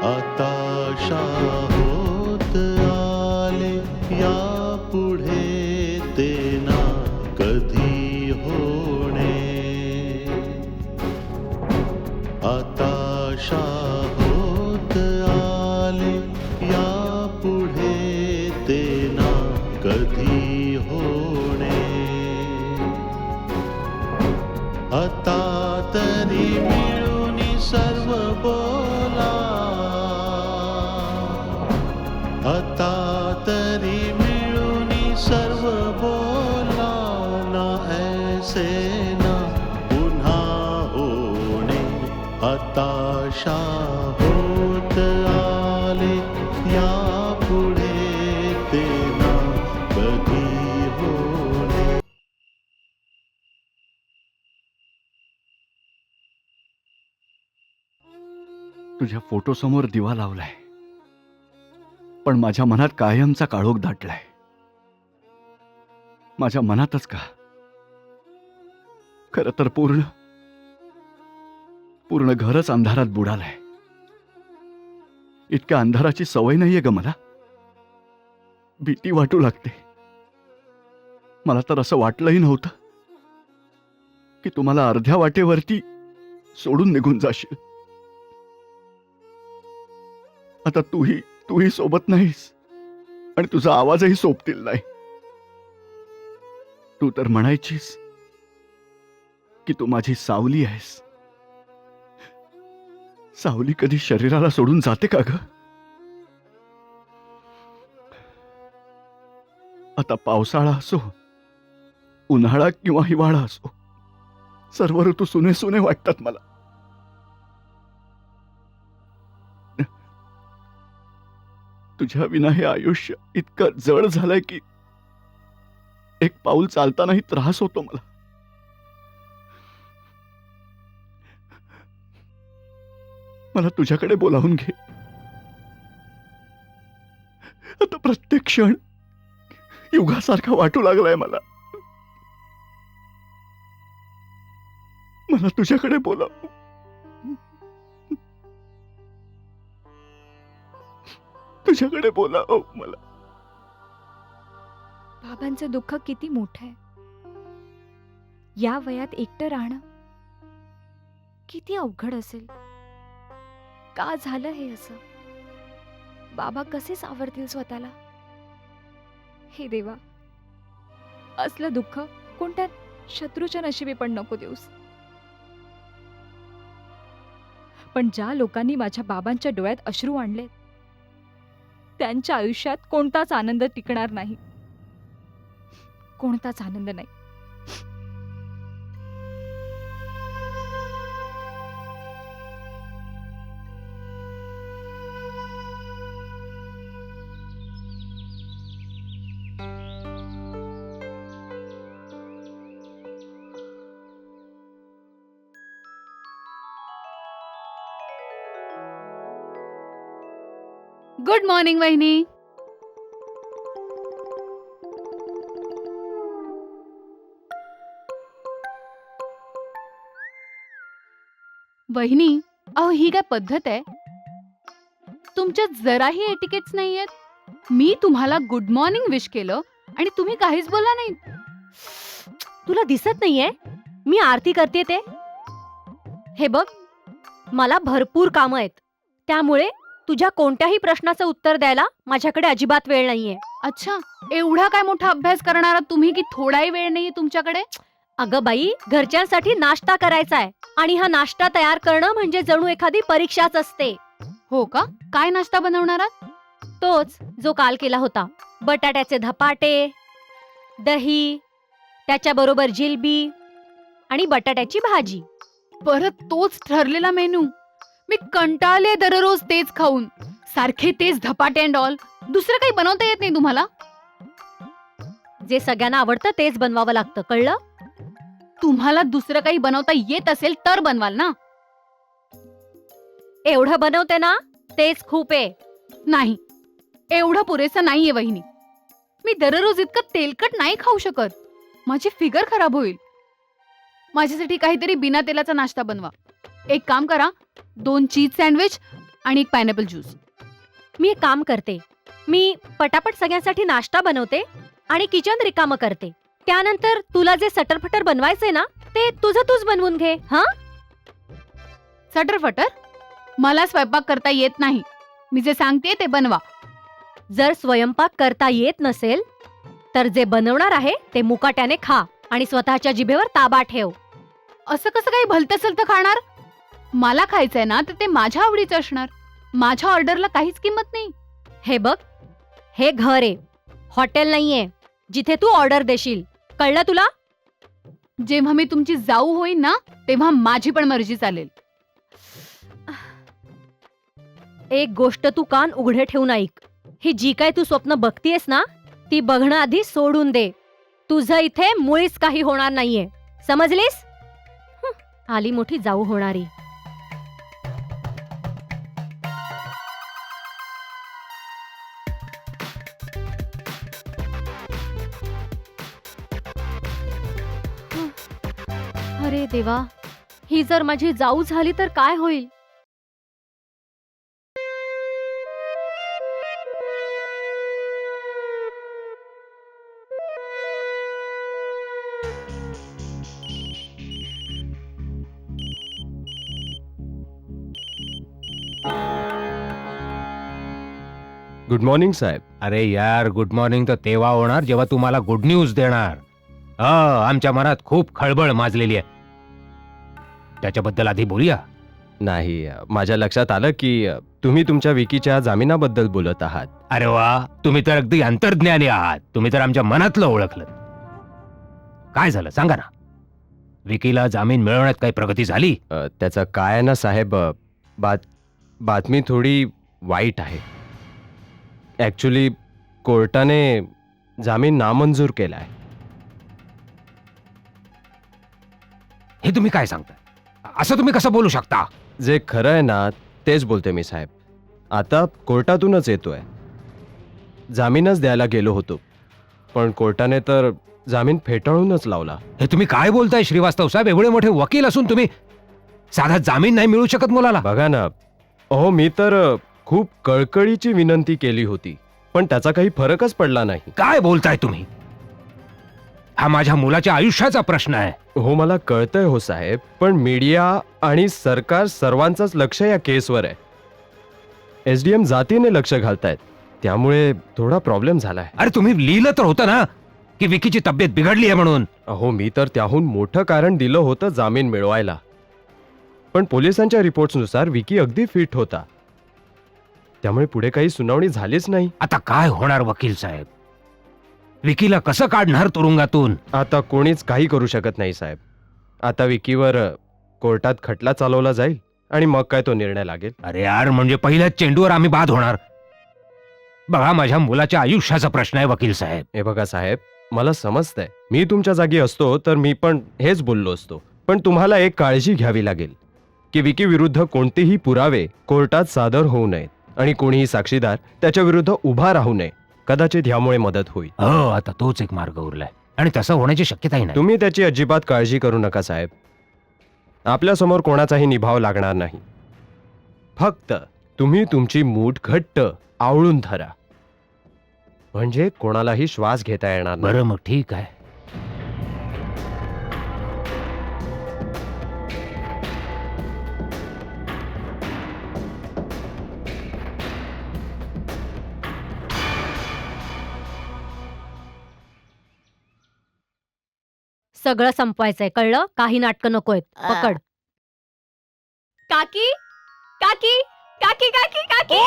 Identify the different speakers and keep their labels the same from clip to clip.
Speaker 1: आताशा होत आले या पुढे ते ना कधी होणे. आताशा होत आले या पुढे ते ना कधी होणे. आता तरी मिळून सर्व बोला. आता तरी मिळून सर्व बोला. ना ऐसे ना पुन्हा होणे. हताशा होत आले या पुढे ते ना कधी होणे.
Speaker 2: तुझ्या फोटोसमोर दिवा लावलाय, पण माझ्या मनात कायमचा काळोख दाटलाय. माझ्या मनातच का, खरं तर पूर्ण घरच अंधारात बुडालंय. इतक्या अंधाराची सवय नाहीये ग मला. भीती वाटू लागते. मला तर असं वाटलंही नव्हतं की तुम्हाला अर्ध्या वाटेवरती सोडून निघून जाशील. आता तूही सोबत नाहीस आणि तुझा आवाजही सोबतील नाही. तू तर म्हणायचीस की तू माझी सावली आहेस. सावली कधी शरीराला सोडून जाते का ग? आता पावसाळा असो, उन्हाळा किंवा हिवाळा असो, सर्व ऋतू सुने सुने वाटतात मला. तुझ्या विना हे आयुष्य इतकं जड झालंय की एक पाऊल चालतानाही त्रास होतो मला. मला तुझ्याकडे बोलावून घे. आता प्रत्येक क्षण युगासारखा वाटू लागलाय मला. मला तुझ्याकडे बोलाव. तुझ्याकडे बोलाव मला.
Speaker 3: बाबांचं दुःख किती मोठं आहे. या वयात एकटं राहणं किती अवघड असेल. का झालं हे असं? बाबा कसे सावरतील स्वतःला? हे देवा, असलं दुःख कोणत्या शत्रूच्या नशिबी पण नको देऊस. पण ज्या लोकांनी माझ्या बाबांच्या डोळ्यात अश्रू आणले, त्यांच्या आयुष्यात कोणताच आनंद टिकणार नाही. कोणताच आनंद नाही.
Speaker 4: गुड मॉर्निंग वहिनी. वहिनी, अहो ही काय पद्धत आहे? तुमच्यात जराही एटिकेट्स नाहीयेत. मी तुम्हाला गुड मॉर्निंग विश केलं आणि तुम्ही काहीच बोलला नाही.
Speaker 5: तुला दिसत नाहीये मी आरती करते ते? हे बघ, मला भरपूर कामं आहेत, त्यामुळे तुझ्या कोणत्याही प्रश्नाचं उत्तर द्यायला माझ्याकडे अजिबात वेळ नाहीये.
Speaker 4: अच्छा, एवढा काय मोठा अभ्यास करणारा तुम्ही की थोडाही वेळ नाहीये तुमच्याकडे?
Speaker 5: अगं बाई, घरच्यांसाठी नाश्ता करायचा आहे आणि हा नाश्ता तयार करणं म्हणजे जणू एखादी परीक्षाच असते.
Speaker 4: हो का? काय नाश्ता बनवणार आहात?
Speaker 5: तोच जो काल केला होता. बटाट्याचे धपाटे, दही, त्याच्याबरोबर जिलबी आणि बटाट्याची भाजी.
Speaker 4: परत तोच ठरलेला मेनू? मी कंटाळले दररोज तेच खाऊन. सारखे तेच धपाटे अँड ऑल. दुसरं काही बनवता येत नाही तुम्हाला?
Speaker 5: जे सगळ्यांना आवडतं तेच बनवावं लागतं, कळलं?
Speaker 4: तुम्हाला दुसरं काही बनवता येत असेल तर बनवाल ना.
Speaker 5: एवढं बनवते ना तेच खूप आहे.
Speaker 4: नाही, एवढं पुरेसं नाहीये वहिनी. मी दररोज इतकं तेलकट नाही खाऊ शकत. माझी फिगर खराब होईल. माझ्यासाठी काहीतरी बिना तेलाचा नाश्ता बनवा. एक काम करा, 2 चीज सँडविच आणि एक पायनॅपल ज्यूस.
Speaker 5: मी एक काम करते, मी पटापट सगळ्यांसाठी नाश्ता बनवते आणि किचन रिकामं करते. त्यानंतर तुला जे सटरफटर बनवायचंय ना ते तुझं तूच बनवून घे. हा,
Speaker 4: सटरफटर? मला स्वयंपाक करता येत नाही. मी जे सांगते ते बनवा.
Speaker 5: जर स्वयंपाक करता येत नसेल तर जे बनवणार आहे ते मुकाट्याने खा आणि स्वतःच्या जिभेवर ताबा ठेव.
Speaker 4: असं कसं काही भलतं सलतं खाणार? मला खायचंय ना तर ते माझ्या आवडीचं असणार. माझ्या ऑर्डरला काहीच किंमत नाही.
Speaker 5: हे बघ, हे घर आहे, हॉटेल नाहीये जिथे तू ऑर्डर देशील. कळलं तुला?
Speaker 4: जेव्हा मी तुमची जाऊ होईन ना तेव्हा माझी पण मर्जी चालेल.
Speaker 5: एक गोष्ट तू कान उघडे ठेवून ऐक. ही जी काय तू स्वप्न बघतीयस ना ती बघणं आधी सोडून दे. तुझं इथे मुळीच काही होणार नाहीये, समजलीस? आली मोठी जाऊ होणारी. अरे देवा, ही जर माझी जाऊ झाली तर काय होईल?
Speaker 6: गुड मॉर्निंग साहेब.
Speaker 7: अरे यार, गुड मॉर्निंग तर तेव्हा होणार जेव्हा तुम्हाला गुड न्यूज देणार. आमच्या मनात खूप खळबळ माजलेली आहे. त्याच्याबद्दल आधी बोलूया.
Speaker 6: नाही, माझ्या लक्षात आलं की तुम्ही तुमच्या विकीच्या जामिनाबद्दल बोलत आहात.
Speaker 7: अरे वा, तुम्ही तर अगदी अंतर्ज्ञानी आहात. तुम्ही तर आमच्या मनातलं ओळखलं. काय झालं सांगा ना. विकीला जामीन मिळवण्यात काही प्रगती झाली?
Speaker 6: त्याचं काय आहे ना साहेब, बातमी थोडी वाईट आहे. ॲक्च्युली कोर्टाने जामीन नामंजूर केलाय.
Speaker 7: हे तुम्ही काय सांगता? असं तुम्ही कसं बोलू शकता?
Speaker 6: जे खरं आहे ना तेच बोलते मी साहेब. आता कोर्टातूनच येतोय. जामीनच द्यायला गेलो होतो पण कोर्टाने तर जामीन फेटाळूनच लावला.
Speaker 7: हे तुम्ही काय बोलताय श्रीवास्तव साहेब? एवढे मोठे वकील असून तुम्ही साधा जामीन नाही मिळू शकत मुलाला?
Speaker 6: बघा ना, मी तर खूप कळकळीची विनंती केली होती पण त्याचा काही फरकच पडला नाही.
Speaker 7: काय बोलताय तुम्ही? हा माझ्या मुलाच्या आयुष्याचा प्रश्न आहे.
Speaker 6: हो, मला कळतंय हो साहेब, पण मीडिया आणि सरकार सर्वांचंच लक्ष या केसवर आहे. SDM जातीने लक्ष घालतायत त्यामुळे थोडा प्रॉब्लेम झालाय.
Speaker 7: अरे तुम्ही लिहिलं तर होतं ना की विकीची तब्येत बिघडली आहे म्हणून.
Speaker 6: मी तर त्याहून मोठं कारण दिलं होतं जामीन मिळवायला. पण पोलिसांच्या रिपोर्ट्सनुसार विकी अगदी फिट होता. त्यामुळे पुढे काही सुनावणी झालीच नाही.
Speaker 7: आता काय होणार वकील साहेब? विकीला कसं काढणार तुरुंगातून?
Speaker 6: आता कोणीच काही करू शकत नाही साहेब. आता विकीवर कोर्टात खटला चालवला जाईल आणि मग काय तो निर्णय लागेल.
Speaker 7: अरे यार, म्हणजे पहिल्याच चेंडूवर आम्ही बाद होणार. बघा, माझ्या मुलाच्या आयुष्याचा प्रश्न आहे वकील साहेब.
Speaker 6: हे बघा साहेब, मला समजतंय. मी तुमच्या जागी असतो तर मी पण हेच बोललो असतो. पण तुम्हाला एक काळजी घ्यावी लागेल की विकी विरुद्ध कोणतेही पुरावे कोर्टात सादर होऊ नयेत आणि कोणीही साक्षीदार त्याच्या विरुद्ध उभा राहू नये. कदाचित ह्यामुळे मदत होईल.
Speaker 7: आता तोच एक मार्ग उरलाय आणि तसं होण्याची शक्यताही नाही.
Speaker 6: तुम्ही त्याची अजिबात काळजी करू नका साहेब. आपल्यासमोर कोणाचाही निभाव लागणार नाही. फक्त तुम्ही तुमची मूठ घट्ट आवळून धरा म्हणजे कोणालाही श्वास घेता येणार नाही.
Speaker 7: बरं, मग ठीक आहे.
Speaker 5: सगळं संपवायचंय, कळलं? काही नाटकं नकोयत. पकड.
Speaker 3: काकी काकी काकी काकी काकी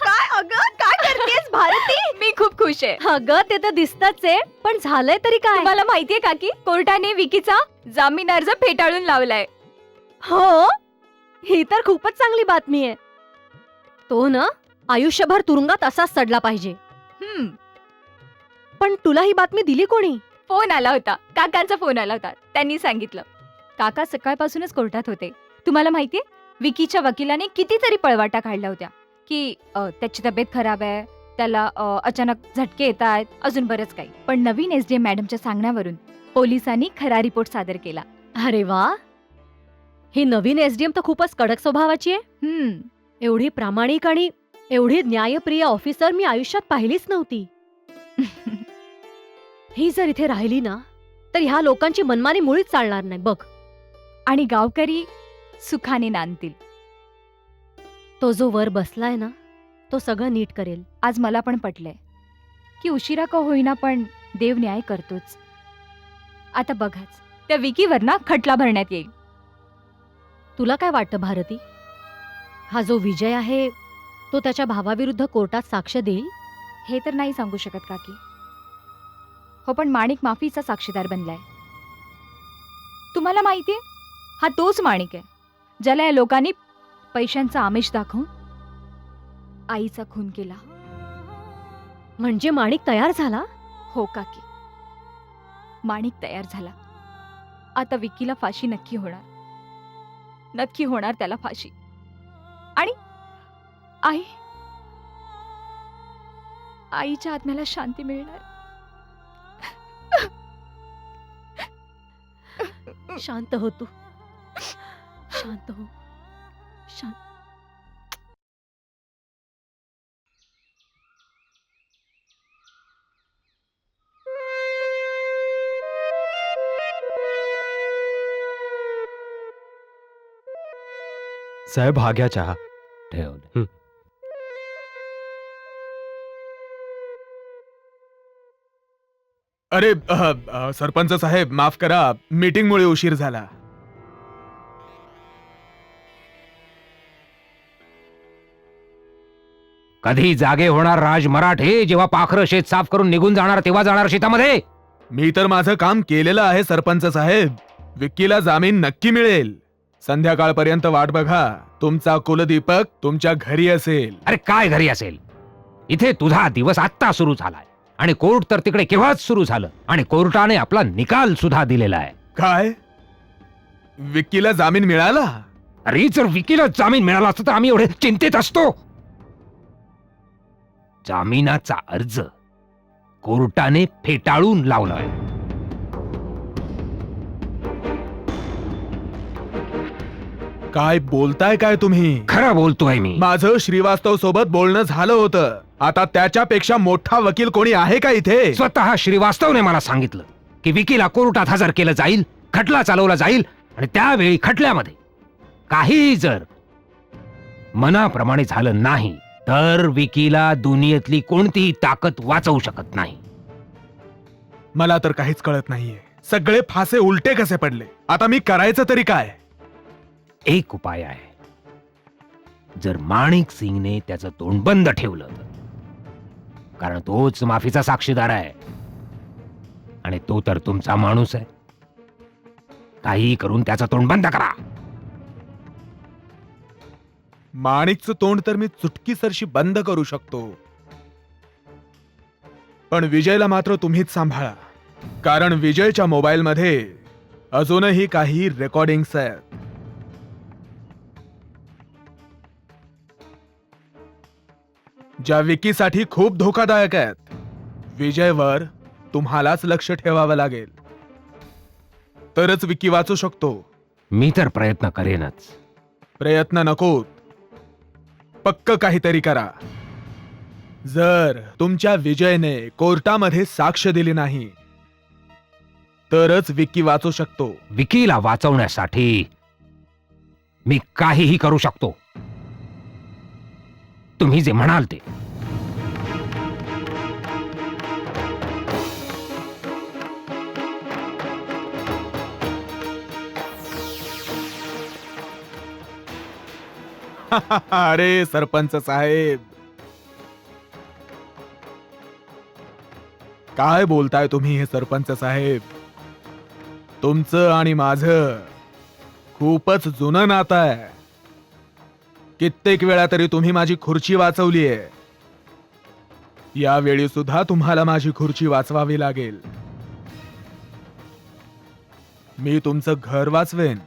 Speaker 3: काय अगं काय करतेस भारती? मी खूप खुश आहे.
Speaker 5: अगं ते तर दिसतच आहे, पण झालंय तरी काय?
Speaker 3: तुम्हाला माहितीये काकी, कोर्टाने विकीचा जामीन अर्ज फेटाळून लावलाय.
Speaker 5: हो, ही तर खूपच चांगली बातमी आहे. तो ना आयुष्यभर तुरुंगात असाच सडला पाहिजे.
Speaker 3: हम्म.
Speaker 5: पण तुला ही बातमी दिली कोणी?
Speaker 3: फोन आला होता, काकांचा फोन आला होता. त्यांनी सांगितलं काका सकाळपासूनच कोर्टात होते. तुम्हाला माहितीये विकीच्या वकिलाने कितीतरी पळवाटा काढल्या होत्या की त्याची तब्येत खराब आहे, त्याला अचानक झटके येत आहेत, अजून बरंच काही. पण नवीन SDM मॅडमच्या सांगण्यावरून पोलिसांनी खरा रिपोर्ट सादर केला.
Speaker 5: अरे वा, ही नवीन SDM तर खूपच कडक स्वभावाची आहे. एवढी प्रामाणिक आणि एवढी न्यायप्रिय ऑफिसर मी आयुष्यात पाहिलीच नव्हती. ही जर इथे राहिली ना तर ह्या लोकांची मनमानी मुळीच चालणार नाही बघ.
Speaker 3: आणि गावकरी सुखाने नांदतील.
Speaker 5: तो जो वर बसलाय ना तो सगळं नीट करेल.
Speaker 3: आज मला पण पटलंय की उशिरा का होईना पण देव न्याय करतोच. आता बघाच त्या विकीवर ना खटला भरण्यात येईल.
Speaker 5: तुला काय वाटतं भारती, हा जो विजय आहे तो त्याच्या भावाविरुद्ध कोर्टात साक्ष देईल?
Speaker 3: हे तर नाही सांगू शकत काकी. हो, पण माणिक माफीचा साक्षीदार बनलाय. तुम्हाला माहितीये हा तोच माणिक आहे ज्याला या लोकांनी पैशांचा आमिष दाखवून आईचा खून केला.
Speaker 5: म्हणजे माणिक तयार झाला?
Speaker 3: हो काकी, माणिक तयार झाला. आता विकीला फाशी नक्की होणार, नक्की होणार त्याला फाशी. आणि आईच्या आत्म्याला शांती मिळणार.
Speaker 5: शांत हो तू, शांत हो, शांत.
Speaker 6: साहेब हा घ्या चहा.
Speaker 7: ठेव.
Speaker 8: अरे सरपंच साहेब माफ करा, मीटिंगमुळे उशीर झाला.
Speaker 7: कधी जागे होणार राज मराठे, जेव्हा पाखरं शेत साफ करून निघून जाणार तेव्हा जाणार शेतामध्ये?
Speaker 8: मी तर माझं काम केलेलं आहे सरपंच साहेब. विक्कीला जामीन नक्की मिळेल. संध्याकाळपर्यंत वाट बघा. तुमचा कुलदीपक तुमच्या घरी असेल.
Speaker 7: अरे काय घरी असेल? इथे तुझा दिवस आत्ता सुरू झालाय आणि कोर्ट तर तिकडे केव्हाच सुरू झालं आणि कोर्टाने आपला निकाल सुद्धा दिलेला आहे.
Speaker 8: काय विक्कीला जामीन मिळाला?
Speaker 7: अरे जर विकीला जामीन मिळाला असता तर आम्ही एवढे चिंतेत असतो. जामिनाचा अर्ज कोर्टाने फेटाळून लावलाय.
Speaker 8: काय बोलताय काय तुम्ही?
Speaker 7: खरं बोलतोय मी.
Speaker 8: माझं श्रीवास्तव सोबत बोलणं झालं होतं. आता त्याच्यापेक्षा मोठा वकील कोणी आहे का इथे?
Speaker 7: स्वतः श्रीवास्तवने मला सांगितलं की विकीला कोर्टात हजर केलं जाईल, खटला चालवला जाईल आणि त्यावेळी खटल्यामध्ये काही जर मनाप्रमाणे झालं नाही तर विकीला दुनियेतली कोणतीही ताकद वाचवू शकत नाही.
Speaker 8: मला तर काहीच कळत नाहीये. सगळे फासे उलटे कसे पडले? आता मी करायचं तरी काय?
Speaker 7: एक उपाय आहे. जर माणिक सिंगने त्याचं तोंड बंद ठेवलं तर, कारण तोच माफीचा साक्षीदार आहे आणि तो तर तुमचा माणूस आहे. काही करून त्याचं तोंड बंद करा.
Speaker 8: माणिकचं तोंड तर मी चुटकीसरशी बंद करू शकतो, पण विजयला मात्र तुम्हीच सांभाळा. कारण विजयच्या मोबाईलमध्ये अजूनही काही रेकॉर्डिंग्स आहेत. ज्या विकीसाठी खूप धोकादायक आहेत. विजयवर तुम्हालाच लक्ष ठेवावं लागेल, तरच विकी वाचू शकतो.
Speaker 7: मी तर प्रयत्न करेनच.
Speaker 8: प्रयत्न नकोत, पक्क काहीतरी करा. जर तुमच्या विजयने कोर्टामध्ये साक्ष दिली नाही तरच विकी वाचू शकतो.
Speaker 7: विकीला वाचवण्यासाठी मी काहीही करू शकतो. तुम्ही जे म्हणाल ते.
Speaker 8: अरे सरपंच साहेब, काय बोलताय तुम्ही? हे सरपंच साहेब, तुमचं आणि माझं खूपच जुनं नातं आहे. कित्येक वेळा तरी तुम्ही माझी खुर्ची वाचवलीये. यावेळी सुद्धा तुम्हाला माझी खुर्ची वाचवावी लागेल. मी तुमचं घर वाचवेन.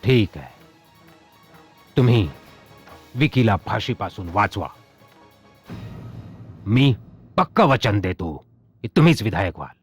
Speaker 7: ठीक आहे, तुम्ही विकीला फाशीपासून वाचवा. मी पक्क वचन देतो की तुम्हीच विधायक व्हाल.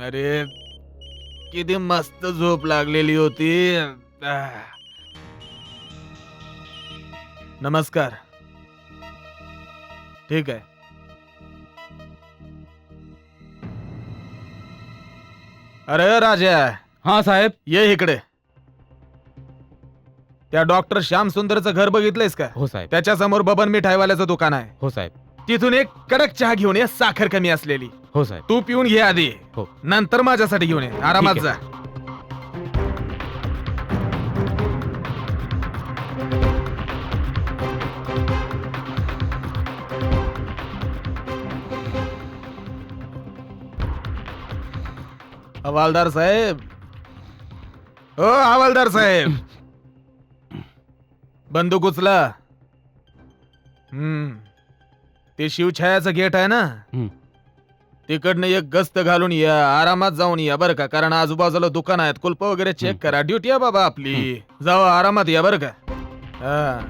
Speaker 8: अरे किती मस्त झोप लागलेली होती. नमस्कार. ठीक आहे. अरे राजा,
Speaker 9: हा साहेब.
Speaker 8: ये इकडे. त्या डॉक्टर श्याम सुंदरचं घर बघितलंयस का?
Speaker 9: हो साहेब.
Speaker 8: त्याच्या समोर बबन मिठाईवाल्याचं दुकान आहे.
Speaker 9: हो साहेब.
Speaker 8: तिथून एक कडक चहा घेऊन ये, साखर कमी असलेली.
Speaker 9: हो साहेब.
Speaker 8: तू पिऊन घे आधी.
Speaker 9: हो.
Speaker 8: नंतर माझ्यासाठी घेऊन ये. आरामात
Speaker 9: ठीक
Speaker 8: जा.
Speaker 9: आहे.
Speaker 8: हवालदार साहेब, ओ हवालदार साहेब, बंदूक उचला. ते शिवछायाचं गेट आहे ना, तिकडनं एक गस्त घालून या. आरामात जाऊन या बरं का, कारण आजूबाजूला दुकान आहेत. कुलप वगैरे चेक करा. ड्युटी आहे बाबा आपली. जावा, आरामात या बरं का. हा.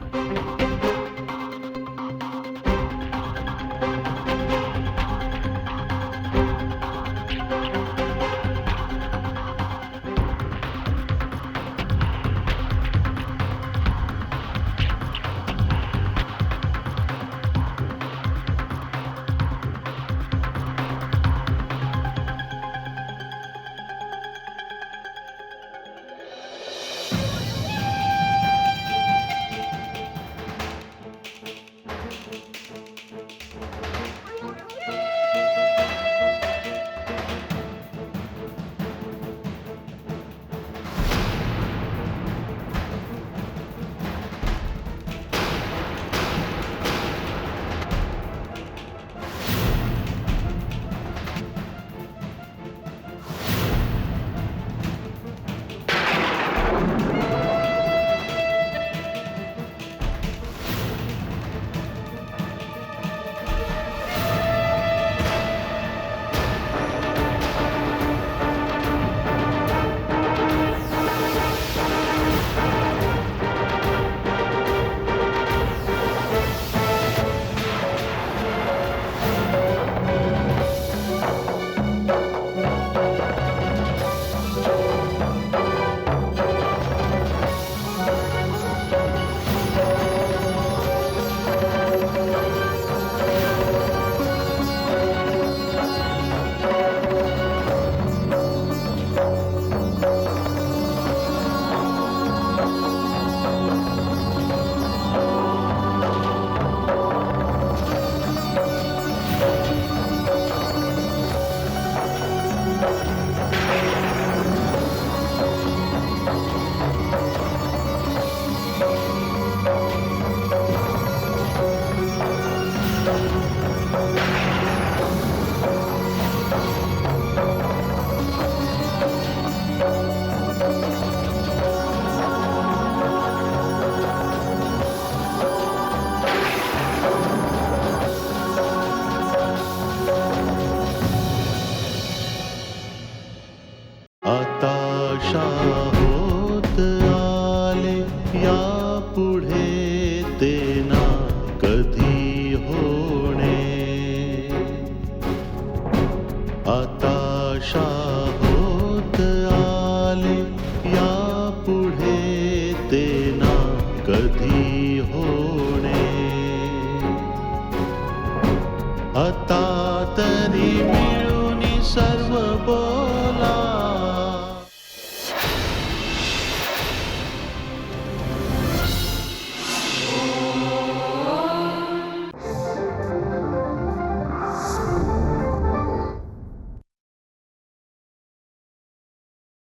Speaker 1: आता तरी मिळून सर्व बोला